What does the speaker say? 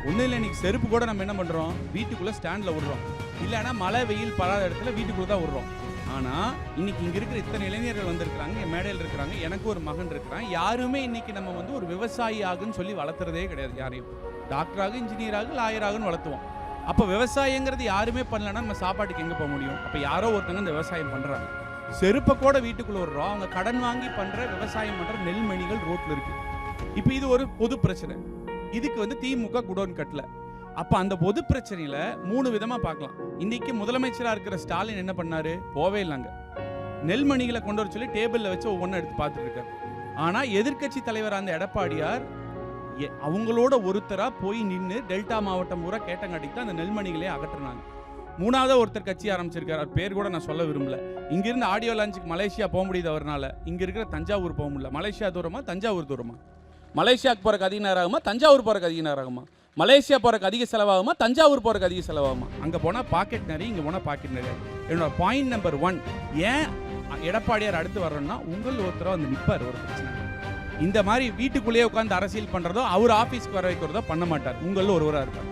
ஒன்றும் இல்லை, இன்னைக்கு செருப்பு கூட நம்ம என்ன பண்ணுறோம், வீட்டுக்குள்ளே ஸ்டாண்டில் விடுறோம். இல்லைன்னா மழை வெயில் படாத இடத்துல வீட்டுக்குள்ளே தான் விடுறோம். ஆனால் இன்னைக்கு இங்கே இருக்கிற இத்தனை இளைஞர்கள் வந்திருக்கிறாங்க, என் மேடையில் இருக்கிறாங்க, எனக்கு ஒரு மகன் இருக்கிறான். யாருமே இன்னைக்கு நம்ம வந்து ஒரு விவசாயி ஆகுன்னு சொல்லி வளர்த்துறதே கிடையாது. யாரையும் டாக்டராக, இன்ஜினியராக, லாயராகன்னு வளர்த்துவோம். அப்போ விவசாயங்கிறது யாருமே பண்ணலன்னா நம்ம சாப்பாட்டுக்கு எங்கே போக முடியும்? அப்போ யாரோ ஒருத்தங்க இந்த விவசாயம் பண்ணுறாங்க. செருப்பை கூட வீட்டுக்குள்ளே விடுறோம். அவங்க கடன் வாங்கி பண்ணுற விவசாயம் பண்ணுற நெல்மணிகள் ரோட்டில் இருக்குது. இப்போ இது ஒரு பொது பிரச்சனை. இதுக்கு வந்து திமுக குடோன் கட்டல. அப்போ அந்த பொது பிரச்சனையில் 3 விதமாக பார்க்கலாம். இன்னைக்கு முதலமைச்சராக இருக்கிற ஸ்டாலின் என்ன பண்ணாரு? போவே இல்லைங்க. நெல்மணிகளை கொண்டு வர சொல்லி டேபிளில் வச்சு ஒவ்வொன்றும் எடுத்து பார்த்துட்டு இருக்காரு. ஆனால் எதிர்க்கட்சி தலைவர் அந்த எடப்பாடியார் அவங்களோட ஒருத்தராக போய் நின்று டெல்டா மாவட்டம் பூரா கேட்டங்காட்டிக்கு தான் அந்த நெல்மணிகளே அகற்றுனாங்க. 3ஆவது ஒருத்தர் கட்சி ஆரம்பிச்சிருக்காரு. அவர் பேர் கூட நான் சொல்ல விரும்பல. இங்கிருந்து ஆடியோ லான்ச்சுக்கு மலேசியா போக முடியுது அவர்னால. இங்கே இருக்கிற தஞ்சாவூர் போக முடியல. மலேசியா தூரமா தஞ்சாவூர் தூரமா? மலேசியாவுக்கு போகிறக்கு அதிக நேரம் ஆகுமா, தஞ்சாவூர் போகிறக்கு அதிக நேரம் ஆகுமா? மலேசியா போகிறக்கு அதிக செலவாகுமா, தஞ்சாவூர் போகிறக்கு அதிக செலவாகுமா? அங்கே போனால் பாக்கெட் நிறைய, இங்கே போனால் பாக்கெட் நிறைய. என்னோட பாயிண்ட் நம்பர் 1, ஏன் எடப்பாடியார் அடுத்து வர்றோன்னா உங்கள் ஒருத்தரோ வந்து நிற்பார். ஒரு பிரச்சனை இந்த மாதிரி வீட்டுக்குள்ளேயே உட்காந்து அரசியல் பண்ணுறதோ அவர் ஆஃபீஸ்க்கு வர வைக்கிறதோ பண்ண மாட்டார். உங்களில் ஒருவராக இருப்பார்.